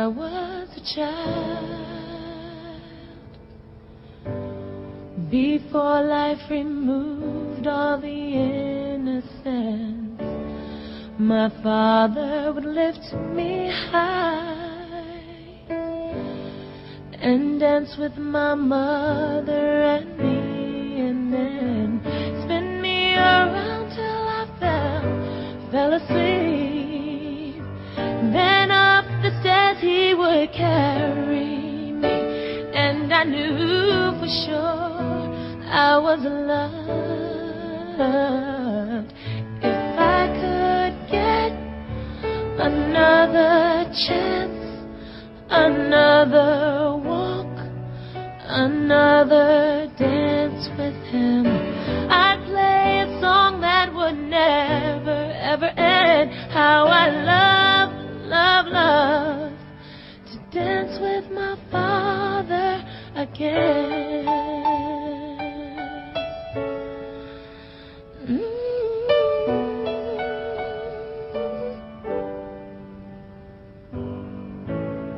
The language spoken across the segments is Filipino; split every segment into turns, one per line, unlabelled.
I was a child, before life removed all the innocence, my father would lift me high and dance with my mother and me, and then spin me around till I fell asleep. Then up the stairs he would carry me, and I knew for sure I was loved. If I could get another chance, another walk, another dance with him, I'd play a song that would never ever end. How I love, love, love to dance with my father again.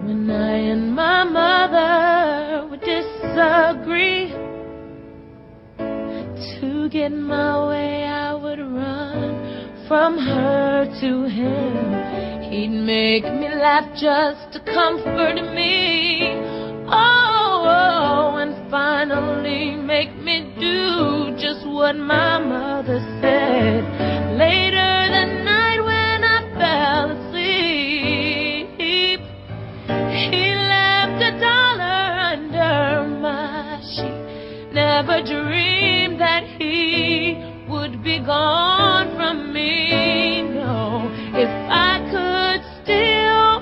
When I and my mother would disagree, to get my way I would run from her to him. He'd make me laugh just to comfort me, oh, and finally make me do just what my mother said. Later that night when I fell asleep, he left $1 under my sheet. Never dreamed that he would be gone from me. No, if I could steal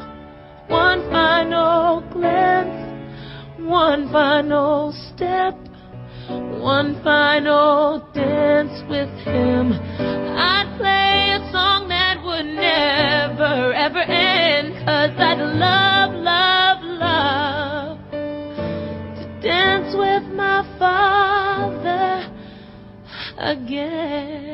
one final glance, one final step, one final dance with him, I'd play a song that would never ever end. 'Cause I'd love, love, love to dance with my father again.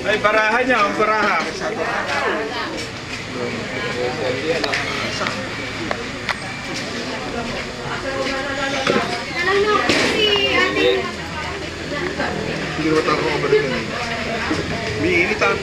Ay, barahan niya, ang barahan.
Hindi naman ako kabalikan eh. May initan.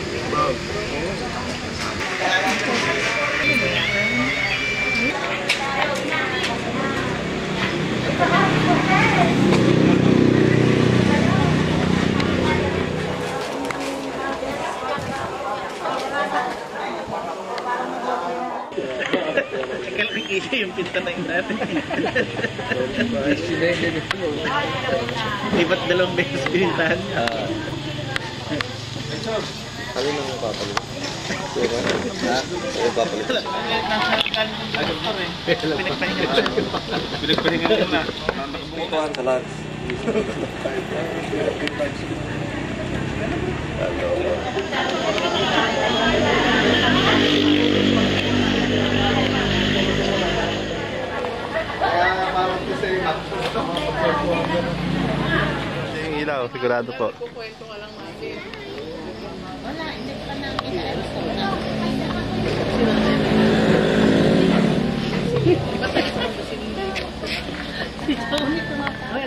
Kalpikita yung pintanay natin. Di ba't dalawang beses pintahan?
Kali nang papalit. Ha? Ay, papalit.
Pinagpahinga ka na.
Bukuhan sa lunch.
Yung ilaw, sigurado po.
Kukwento ka lang natin.
Wala, hindi pa namin si Tony tumatawa.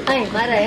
Ay, pare.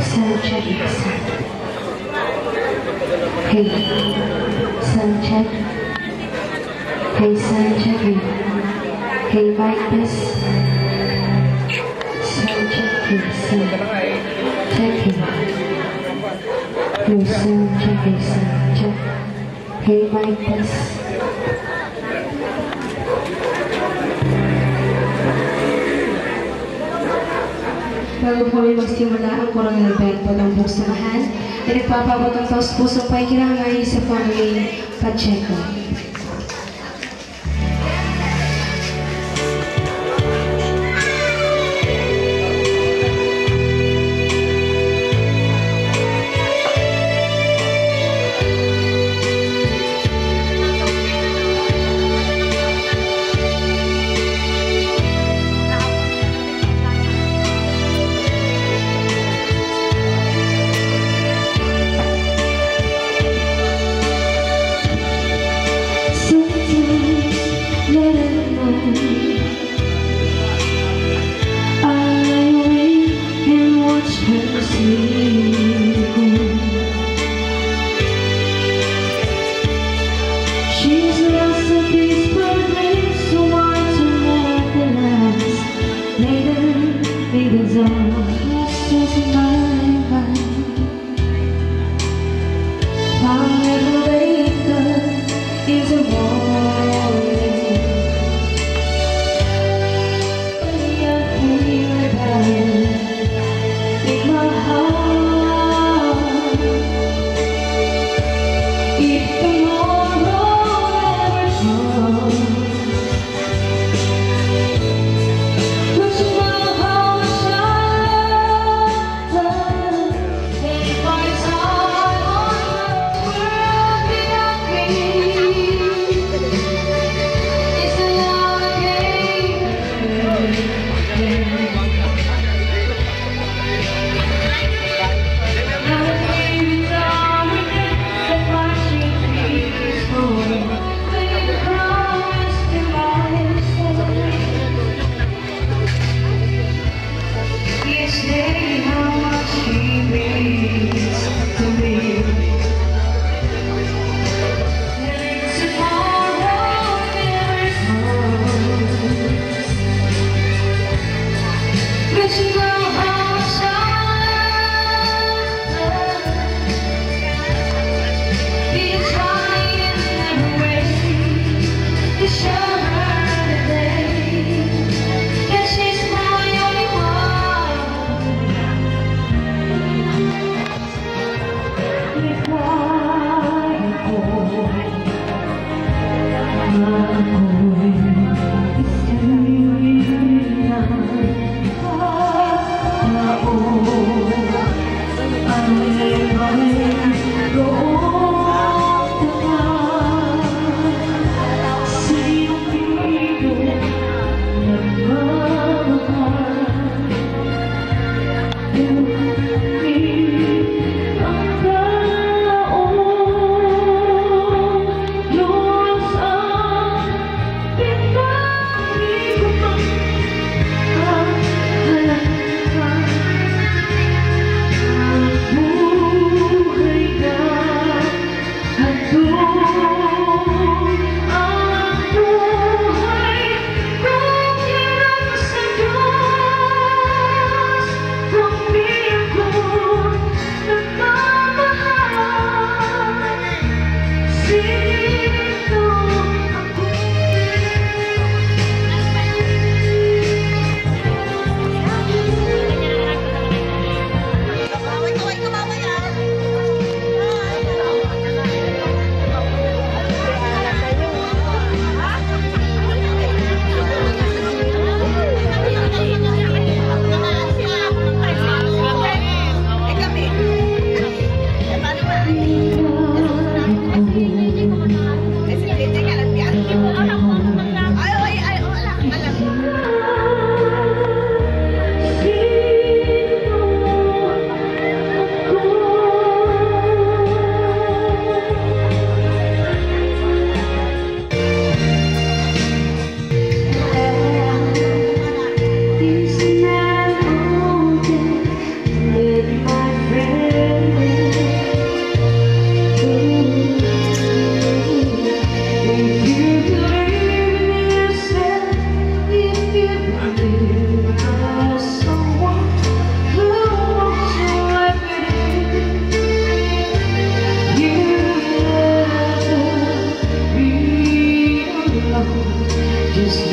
Sound check. Hey, sound check. Hey, sound check. Hey, mic test. Sound check. Hey, sound check. Hey, sound check. Hey, sound check. Hey, mic test. Bago po may magsimula ang coronal event po ng buong samahan, nagpapabot ang taus-pusong paikirangay sa family Pacheco.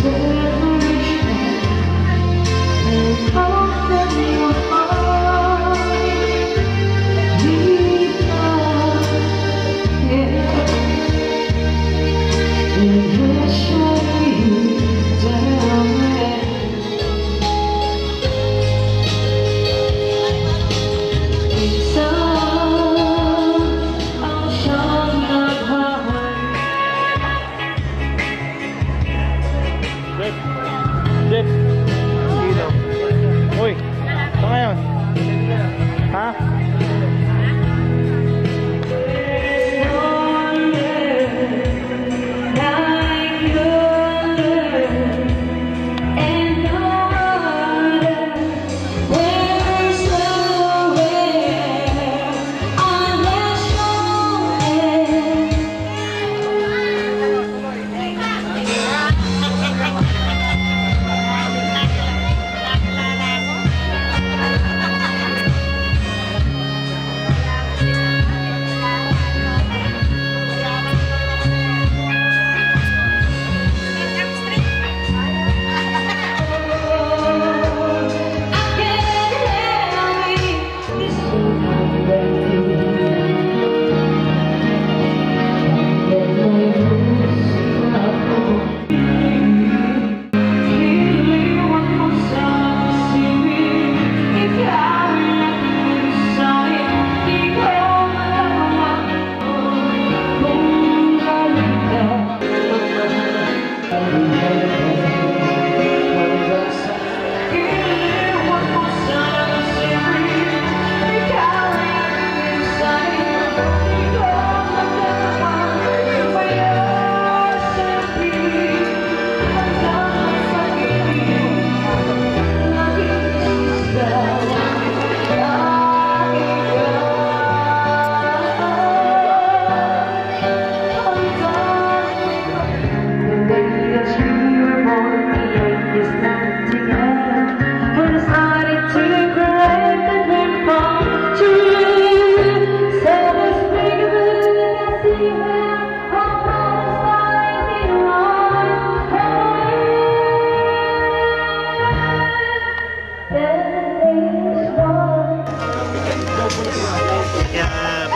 Jeff. Dito. Uy, ito ngayon. Ha?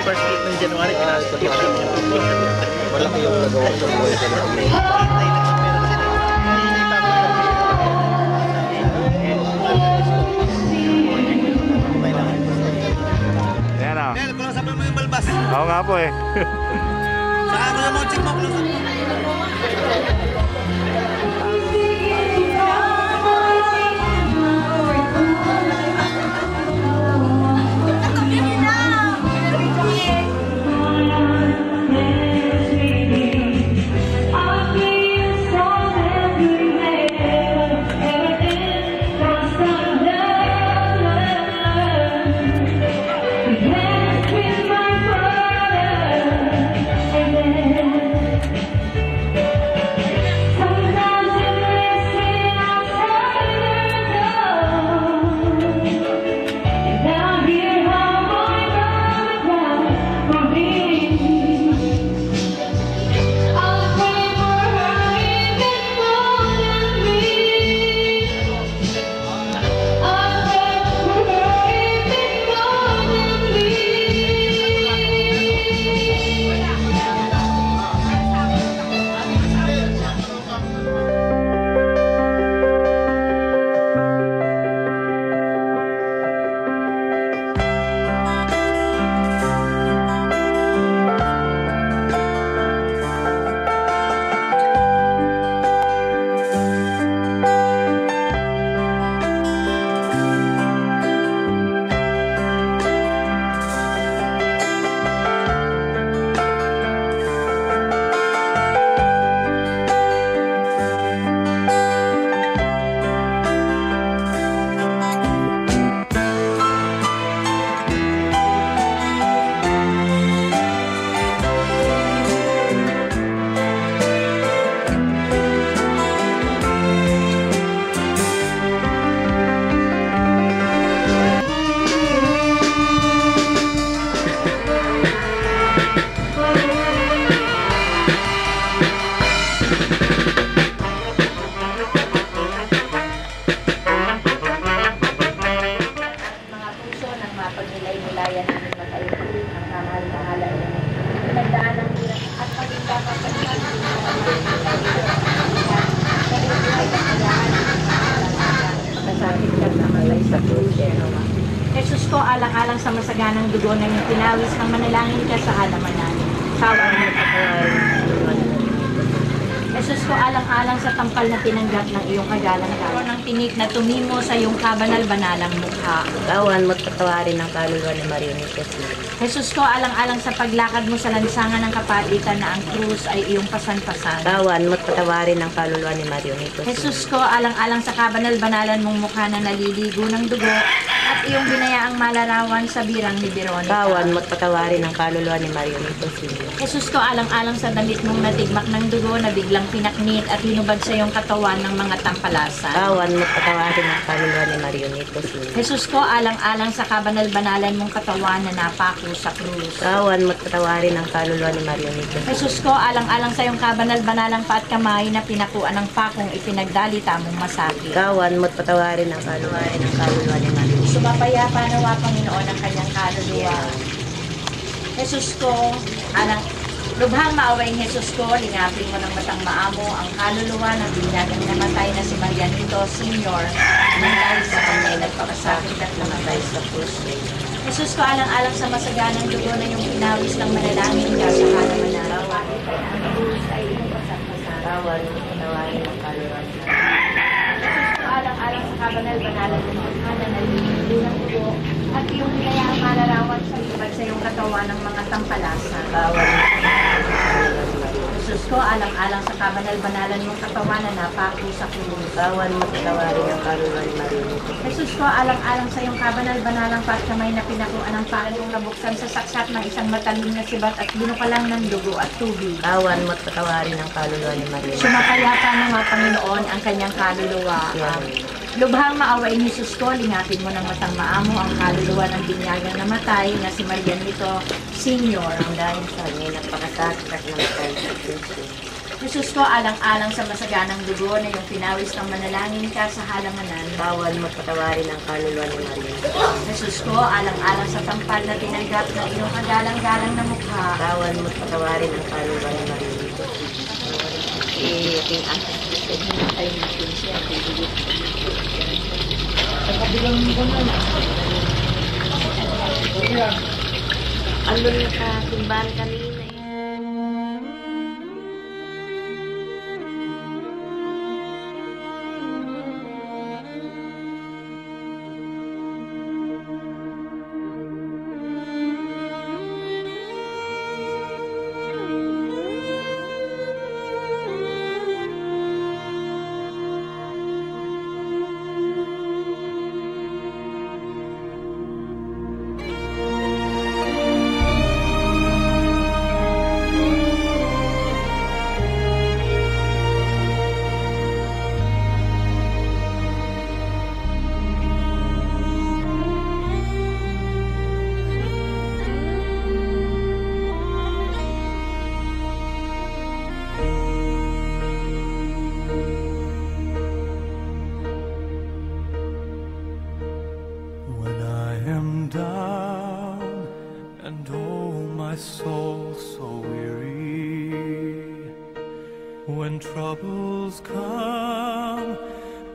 First week ng January, kinaas ko siya. Malaki yung nagawa sa buhay ko.
Ayan o.
Ayan, close up mo yung balbas.
Ako nga po eh.
Saka mo yung mga check mo, close up.
alang-alang sa masaganang dugo na yung pinawis ng manalangin ka sa halamanan. Kawan mo Jesus ko, alang-alang sa tampal na tinanggap ng iyong kagalang-galang ng tinik na tumimo sa iyong kabanal-banalang mukha.
Kawan mo't patawarin ng kaluluwa ni Marionito.
Jesus ko, alang-alang sa paglakad mo sa lansangan ng kapalitan na ang krus ay iyong pasan-pasan.
Kawan mo't patawarin ng kaluluwa ni Marionito.
Jesus ko, alang-alang sa kabanal-banalan mong mukha na naliligo ng dugo at iyong binayaang malarawan sa birang ni Veronica.
Kawan mo't patawarin ng kaluluwa ni Marionito.
Jesus ko, alang-alang sa damit mong natigmak ng dugo na biglang pinaknit at hinubad sa iyong katawan ng mga tampalasan.
Kawan mo't patawarin ng kaluluwa ni Marionito.
Jesus ko, alang-alang sa kabanal-banalan mong katawan na napako sa krus.
Kawan mo't patawarin ng kaluluwa ni Marionito.
Jesus ko, alang-alang sa iyong kabanal-banalang pa at kamay na pinakuan ng pakong ipinagdalita mong masakit.
Kawan mo't patawarin ng kaluluwa ni Marionito.
Sumapayapa nawa, Panginoon, ang kanyang kaluluwa. Jesus ko, lubhang maawaing Jesus ko, lingapin mo ng matang maamo ang kaluluwa ng binagang namatay na si Marianito Sr. nang dahil sa kanya ay nagpakasakit at namatay sa krus. Jesus ko, alang-alang sa masaganang dugo na yung pinawis ng manalangin ka sa halamanan.
Kawan mo't patawarin ng kaluluwa ni Marionito.
Jesus ko, alang-alang sa kabanal-banalan ng mukha na naliligo ng dugo at iyong binayaang malarawan sa libad sa iyong katawan ng mga tampalasan. Jesus ko, alang-alang sa kabanal-banalan mong katawan na napako sa krus.
Kawan mo't patawarin ng kaluluwa ni Marionito.
Jesus ko, alang-alang sa iyong kabanal-banalang patkamay na pinakuan ng paanong nabuksan sa saksat ng isang matalim na sibat at binukalang ng dugo at tubig.
Kawan mo't patawarin ng kaluluwa ni Marionito.
Sumapayapa ng mga Panginoon ang kanyang kaluluwa. Lubhang maawain Jesus ko, lingapin mo ng matang maamo ang kaluluwa ng binyagang namatay na si Marianito Sr.
Ang dahil sa kanya nagpakasakit at namatay sa krus.
Jesus ko, alang-alang sa masaganang dugo na yung pinawis ng manalangin ka sa halamanan.
Kawan mo't patawarin ng kaluluwa ni Marionito.
Jesus ko, alang-alang sa tampal na tinanggap ng iyong kagalang-galang na mukha.
Kawan mo't patawarin ng kaluluwa ni Marionito. Aking asas dito namatay natin siya. Sa kabilang mo na. Andun na sa simbahan kanina.
When troubles come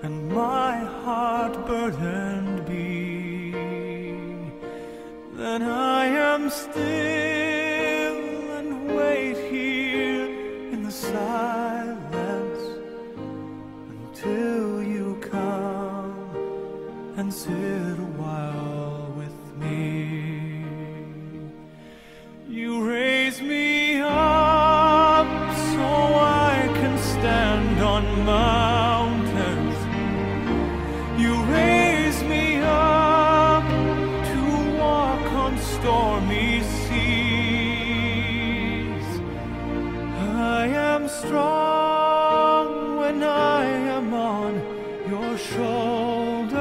and my heart burdened be, then I am still and wait here in the silence until you come and sit a while with me. You raise me up so I can stand on mountains. You raise me up to walk on stormy seas. I am strong when I am on your shoulders.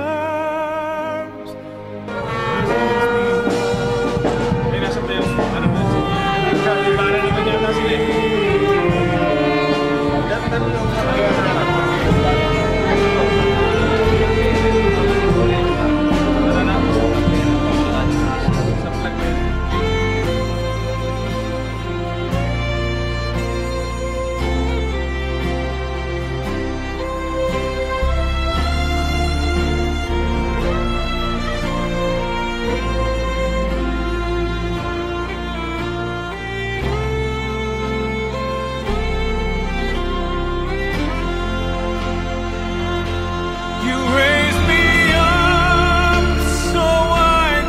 You raise me up so I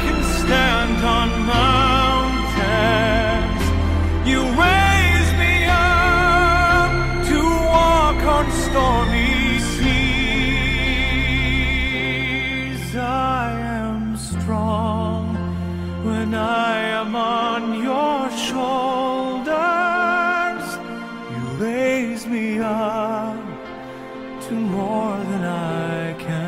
can stand on mountains. You raise me up to walk on stormy seas. I am strong when I am on your shoulders. You raise me up to more than I can